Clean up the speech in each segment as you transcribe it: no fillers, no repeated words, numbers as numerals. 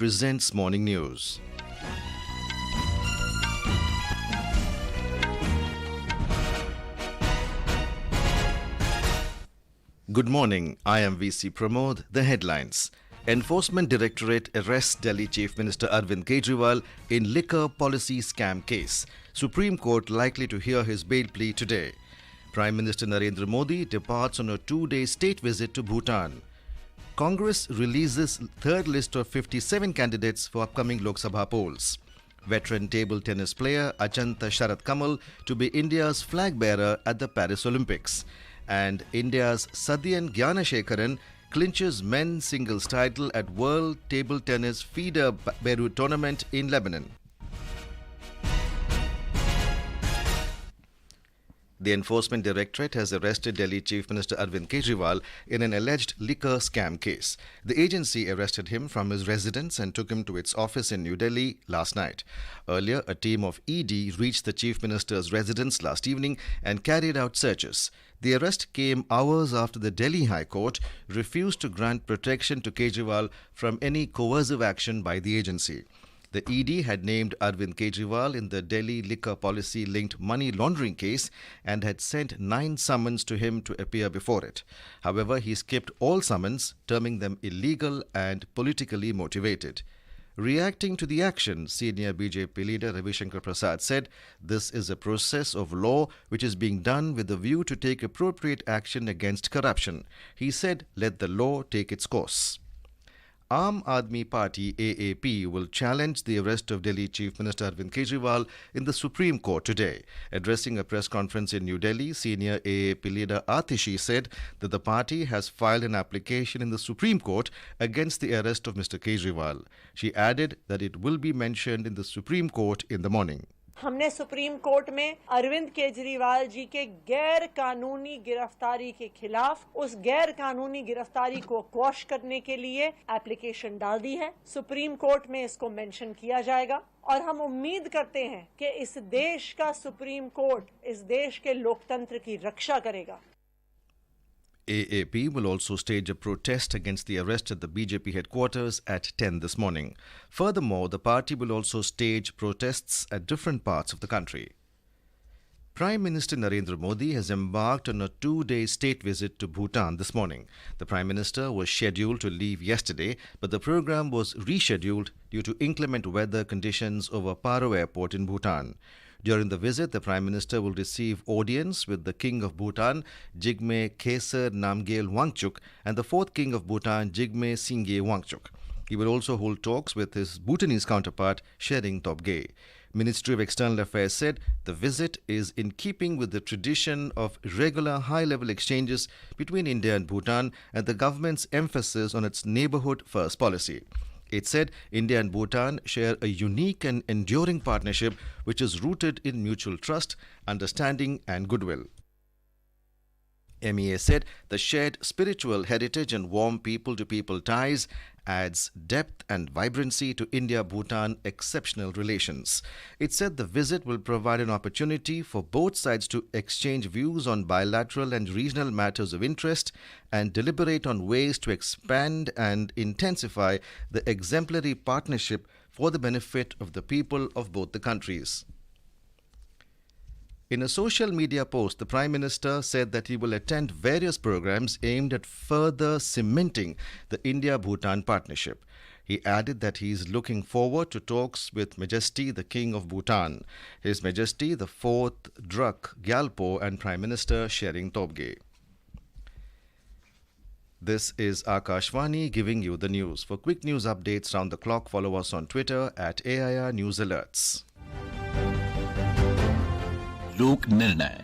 presents Morning News. Good morning, I am VC Pramod. The headlines. Enforcement Directorate arrests Delhi Chief Minister Arvind Kejriwal in liquor policy scam case. Supreme Court likely to hear his bail plea today. Prime Minister Narendra Modi departs on a 2-day state visit to Bhutan. Congress releases third list of 57 candidates for upcoming Lok Sabha polls. Veteran table tennis player Achanta Sharath Kamal to be India's flag bearer at the Paris Olympics. And India's Sathiyan Gnanasekaran clinches men's singles title at World Table Tennis Feeder Beirut tournament in Lebanon. The Enforcement Directorate has arrested Delhi Chief Minister Arvind Kejriwal in an alleged liquor scam case. The agency arrested him from his residence and took him to its office in New Delhi last night. Earlier, a team of ED reached the Chief Minister's residence last evening and carried out searches. The arrest came hours after the Delhi High Court refused to grant protection to Kejriwal from any coercive action by the agency. The ED had named Arvind Kejriwal in the Delhi liquor policy linked money laundering case and had sent 9 summons to him to appear before it. However, he skipped all summons, terming them illegal and politically motivated. Reacting to the action, senior BJP leader Ravi Shankar Prasad said, "This is a process of law which is being done with a view to take appropriate action against corruption." He said, "Let the law take its course." Aam Aadmi Party AAP will challenge the arrest of Delhi Chief Minister Arvind Kejriwal in the Supreme Court today. Addressing a press conference in New Delhi, senior AAP leader Atishi said that the party has filed an application in the Supreme Court against the arrest of Mr. Kejriwal. She added that it will be mentioned in the Supreme Court in the morning. हमने supreme court में अरविंद केजरीवाल जी के गैर कानूनी गिरफ्तारी के खिलाफ उस गैर कानूनी गिरफ्तारी को क्वॉश करने के लिए एप्लीकेशन डाल दी है। सुप्रीम कोर्ट में इसको मेंशन किया जाएगा और हम उम्मीद करते हैं कि इस देश का सुप्रीम कोर्ट इस देश के लोकतंत्र की रक्षा करेगा। AAP will also stage a protest against the arrest at the BJP headquarters at 10 this morning. Furthermore, the party will also stage protests at different parts of the country. Prime Minister Narendra Modi has embarked on a 2-day state visit to Bhutan this morning. The Prime Minister was scheduled to leave yesterday, but the program was rescheduled due to inclement weather conditions over Paro Airport in Bhutan. During the visit, the Prime Minister will receive audience with the King of Bhutan, Jigme Khesar Namgyel Wangchuk, and the 4th King of Bhutan, Jigme Singye Wangchuk. He will also hold talks with his Bhutanese counterpart, Shering Tobgay. Ministry of External Affairs said the visit is in keeping with the tradition of regular high-level exchanges between India and Bhutan and the government's emphasis on its neighborhood first policy. It said India and Bhutan share a unique and enduring partnership which is rooted in mutual trust, understanding and goodwill. MEA said the shared spiritual heritage and warm people-to-people ties adds depth and vibrancy to India-Bhutan exceptional relations. It said the visit will provide an opportunity for both sides to exchange views on bilateral and regional matters of interest and deliberate on ways to expand and intensify the exemplary partnership for the benefit of the people of both the countries. In a social media post, the Prime Minister said that he will attend various programs aimed at further cementing the India-Bhutan partnership. He added that he is looking forward to talks with Majesty the King of Bhutan, His Majesty the 4th Druk Gyalpo and Prime Minister Shering Tobgay. This is Akashvani giving you the news. For quick news updates round the clock, follow us on Twitter at AIR News Alerts. Lok Nirnay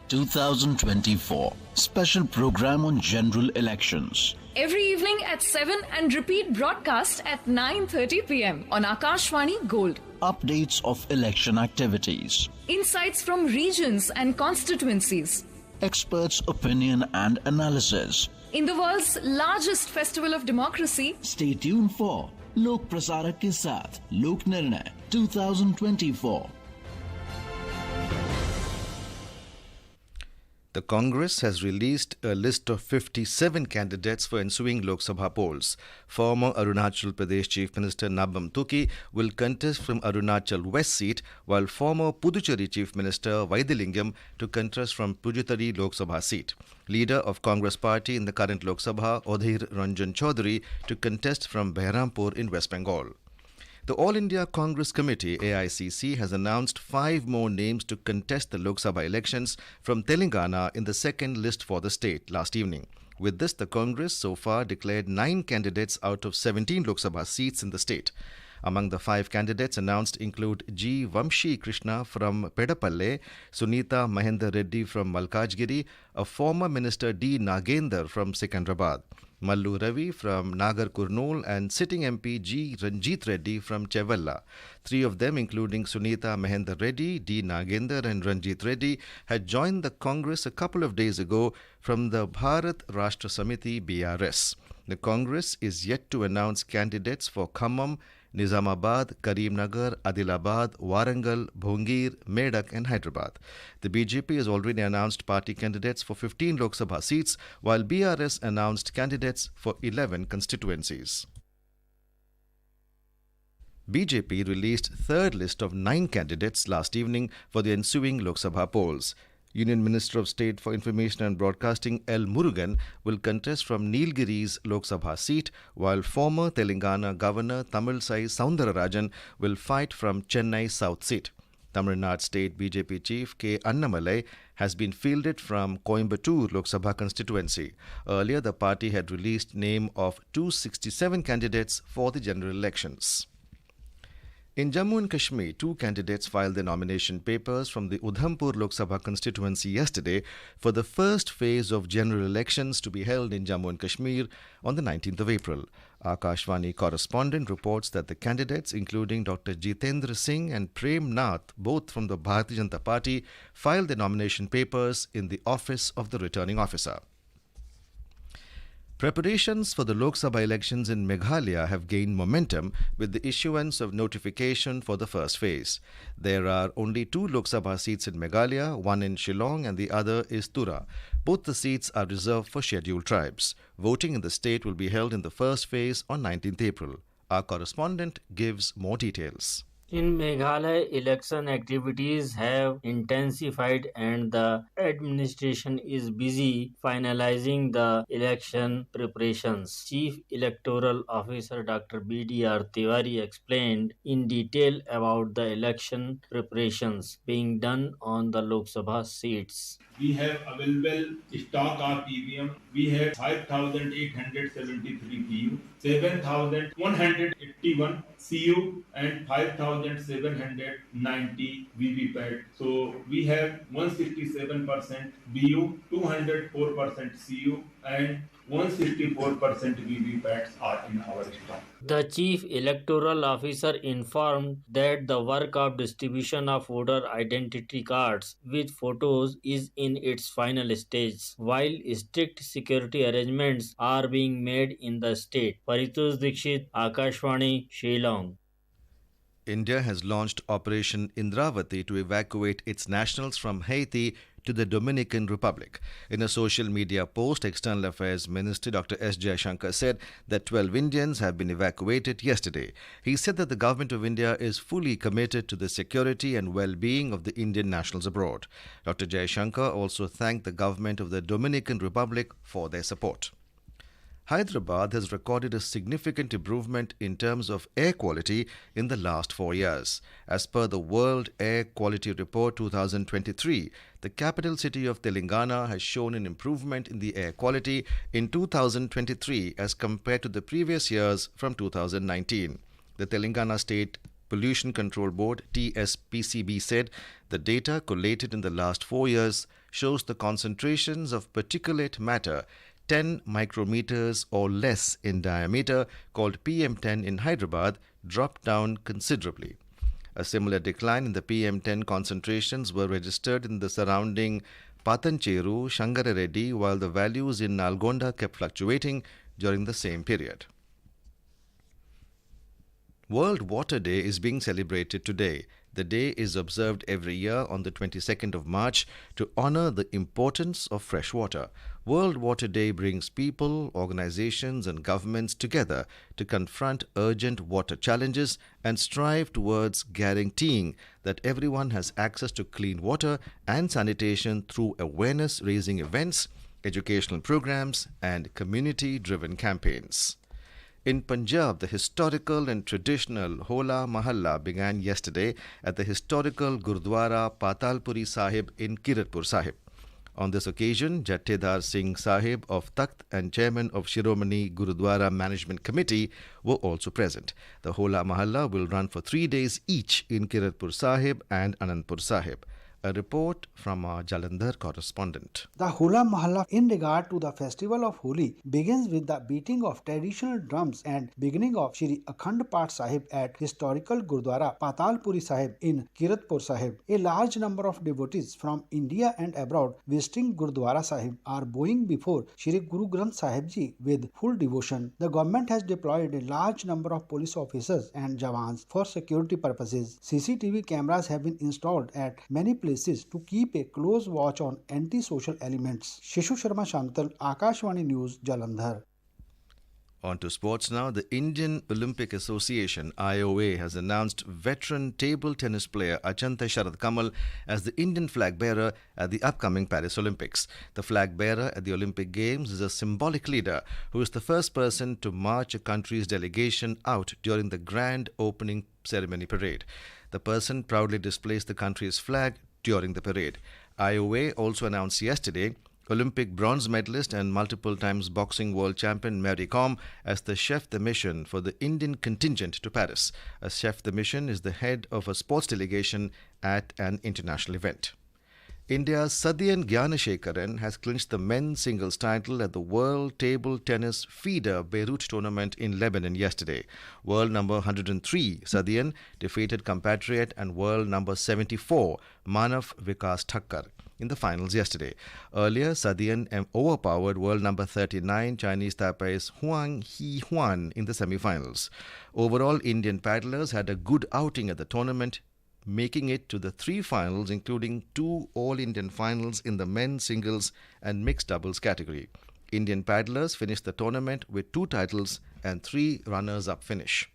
2024 special program on general elections. Every evening at 7 and repeat broadcast at 9:30 p.m. on Akashvani Gold. Updates of election activities. Insights from regions and constituencies. Experts' opinion and analysis. In the world's largest festival of democracy. Stay tuned for Lok Prasarak ke saath Lok Nirnay 2024. The Congress has released a list of 57 candidates for ensuing Lok Sabha polls. Former Arunachal Pradesh Chief Minister Nabam Tuki will contest from Arunachal West seat, while former Puducherry Chief Minister Vaidilingam to contest from Puducherry Lok Sabha seat. Leader of Congress Party in the current Lok Sabha, Odhir Ranjan Chaudhary, to contest from Behrampur in West Bengal. The All India Congress Committee (AICC) has announced 5 more names to contest the Lok Sabha elections from Telangana in the second list for the state last evening. With this, the Congress so far declared 9 candidates out of 17 Lok Sabha seats in the state. Among the 5 candidates announced include G. Vamshi Krishna from Pedapalle, Sunita Mahendra Reddy from Malkajgiri, a former Minister D. Nagender from Secunderabad, Mallu Ravi from Nagar Kurnool, and sitting MP G. Ranjit Reddy from Chevalla. 3 of them, including Sunita Mahendra Reddy, D. Nagender and Ranjit Reddy, had joined the Congress a couple of days ago from the Bharat Rashtra Samiti (BRS). The Congress is yet to announce candidates for Khammam, Nizamabad, Karimnagar, Adilabad, Warangal, Bhongir, Medak and Hyderabad. The BJP has already announced party candidates for 15 Lok Sabha seats, while BRS announced candidates for 11 constituencies. BJP released third list of 9 candidates last evening for the ensuing Lok Sabha polls. Union Minister of State for Information and Broadcasting L. Murugan will contest from Nilgiri's Lok Sabha seat, while former Telangana Governor Tamilisai Soundararajan will fight from Chennai South seat. Tamil Nadu State BJP Chief K. Annamalai has been fielded from Coimbatore Lok Sabha constituency. Earlier, the party had released name of 267 candidates for the general elections. In Jammu and Kashmir, 2 candidates filed their nomination papers from the Udhampur Lok Sabha constituency yesterday for the first phase of general elections to be held in Jammu and Kashmir on the 19th of April. Akashvani correspondent reports that the candidates, including Dr. Jitendra Singh and Prem Nath, both from the Bharatiya Janata Party, filed their nomination papers in the office of the returning officer. Preparations for the Lok Sabha elections in Meghalaya have gained momentum with the issuance of notification for the first phase. There are only 2 Lok Sabha seats in Meghalaya, one in Shillong and the other is Tura. Both the seats are reserved for scheduled tribes. Voting in the state will be held in the first phase on 19th April. Our correspondent gives more details. In Meghalaya, election activities have intensified and the administration is busy finalizing the election preparations. Chief Electoral Officer Dr. B.D.R. Tiwari explained in detail about the election preparations being done on the Lok Sabha seats. We have available stock of EVM. We have 5,873 PU, 7,181 CU and 5,790 VVPAT. So we have 167% BU, 204% CU and 164% VVPATs are in our stock. The Chief Electoral Officer informed that the work of distribution of voter identity cards with photos is in its final stage, while strict security arrangements are being made in the state. Paritosh Dikshit, Akashvani, Shillong. India has launched Operation Indravati to evacuate its nationals from Haiti to the Dominican Republic. In a social media post, External Affairs Minister Dr. S. Jaishankar said that 12 Indians have been evacuated yesterday. He said that the government of India is fully committed to the security and well-being of the Indian nationals abroad. Dr. Jaishankar also thanked the government of the Dominican Republic for their support. Hyderabad has recorded a significant improvement in terms of air quality in the last 4 years. As per the World Air Quality Report 2023, the capital city of Telangana has shown an improvement in the air quality in 2023 as compared to the previous years from 2019. The Telangana State Pollution Control Board (TSPCB) said the data collated in the last 4 years shows the concentrations of particulate matter 10 micrometers or less in diameter, called PM10 in Hyderabad, dropped down considerably. A similar decline in the PM10 concentrations were registered in the surrounding Patancheru, Shangarareddy, while the values in Nalgonda kept fluctuating during the same period. World Water Day is being celebrated today. The day is observed every year on the 22nd of March to honor the importance of fresh water. World Water Day brings people, organizations, and governments together to confront urgent water challenges and strive towards guaranteeing that everyone has access to clean water and sanitation through awareness raising events, educational programs, and community driven campaigns. In Punjab, the historical and traditional Hola Mahalla began yesterday at the historical Gurdwara Patalpuri Sahib in Kiratpur Sahib. On this occasion, Jathedar Singh Sahib of Takht and chairman of Shiromani Gurudwara Management Committee were also present. The Hola Mahalla will run for 3 days each in Kiratpur Sahib and Anandpur Sahib. A report from our Jalandhar correspondent. The Hola Mahalla in regard to the festival of Holi begins with the beating of traditional drums and beginning of Shri Akhand Path Sahib at historical Gurdwara Patalpuri Sahib in Kiratpur Sahib. A large number of devotees from India and abroad visiting Gurdwara Sahib are bowing before Shri Guru Granth Sahib Ji with full devotion. The government has deployed a large number of police officers and jawans for security purposes. CCTV cameras have been installed at many places to keep a close watch on anti-social elements. Shishu Sharma Shantal, Akashvani News, Jalandhar. On to sports now. The Indian Olympic Association (IOA) has announced veteran table tennis player Achanta Sharath Kamal as the Indian flag bearer at the upcoming Paris Olympics. The flag bearer at the Olympic Games is a symbolic leader who is the first person to march a country's delegation out during the grand opening ceremony parade. The person proudly displays the country's flag during the parade. IOA also announced yesterday Olympic bronze medalist and multiple times boxing world champion Mary Kom as the chef de mission for the Indian contingent to Paris. A chef de mission is the head of a sports delegation at an international event. India's Sathiyan Gnanasekaran has clinched the men's singles title at the World Table Tennis Feeder Beirut tournament in Lebanon yesterday. World number 103 Sathiyan defeated compatriot and world number 74 Manav Vikas Thakkar in the finals yesterday. Earlier, Sathiyan overpowered world number 39 Chinese Taipei's Huang He-huan in the semi-finals. Overall, Indian paddlers had a good outing at the tournament, making it to the 3 finals, including 2 All-Indian finals in the men's singles and mixed doubles category. Indian paddlers finished the tournament with 2 titles and 3 runners-up finish.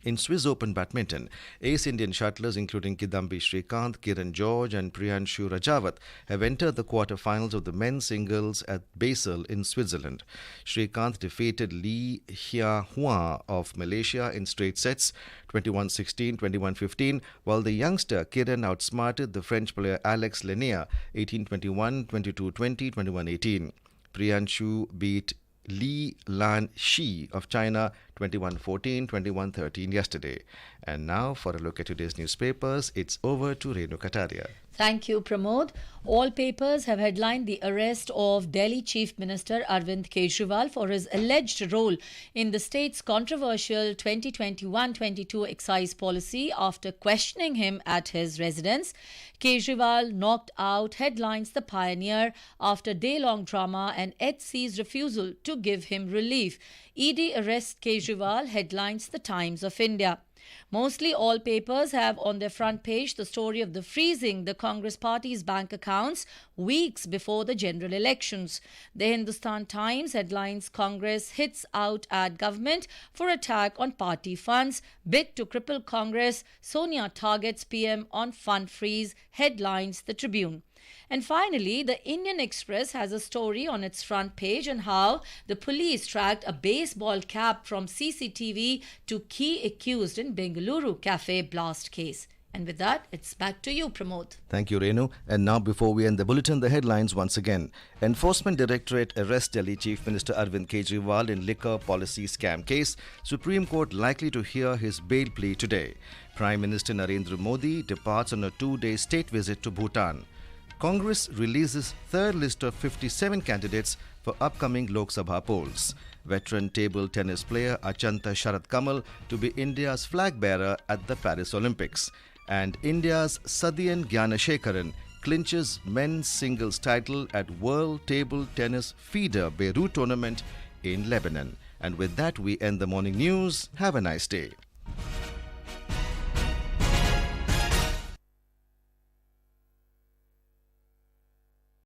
In Swiss Open badminton, ace Indian shuttlers including Kidambi Srikanth, Kiran George and Priyanshu Rajawat have entered the quarter-finals of the men's singles at Basel in Switzerland. Srikanth defeated Li Hia-hua of Malaysia in straight sets, 21-16, 21-15, while the youngster Kiran outsmarted the French player Alex Lenier, 18-21, 22-20, 21-18. Priyanshu beat Li Lan Shi of China 21-14, 21-13 yesterday. And now for a look at today's newspapers, it's over to Renu Kataria. Thank you, Pramod. All papers have headlined the arrest of Delhi Chief Minister Arvind Kejriwal for his alleged role in the state's controversial 2021-22 excise policy after questioning him at his residence. Kejriwal knocked out, headlines The Pioneer, after day-long drama and HC's refusal to give him relief. ED arrests Kejriwal, headlines The Times of India. Mostly all papers have on their front page the story of the freezing the Congress party's bank accounts weeks before the general elections. The Hindustan Times headlines Congress hits out at government for attack on party funds, bid to cripple Congress, Sonia targets PM on fund freeze, headlines The Tribune. And finally, the Indian Express has a story on its front page on how the police tracked a baseball cap from CCTV to key accused in Bengaluru cafe blast case. And with that, it's back to you, Pramod. Thank you, Renu. And now, before we end the bulletin, the headlines once again. Enforcement Directorate arrests Delhi Chief Minister Arvind Kejriwal in liquor policy scam case. Supreme Court likely to hear his bail plea today. Prime Minister Narendra Modi departs on a 2-day state visit to Bhutan. Congress releases third list of 57 candidates for upcoming Lok Sabha polls. Veteran table tennis player Achanta Sharath Kamal to be India's flag bearer at the Paris Olympics. And India's Sathiyan Gnanasekaran clinches men's singles title at World Table Tennis Feeder Beirut tournament in Lebanon. And with that, we end the morning news. Have a nice day.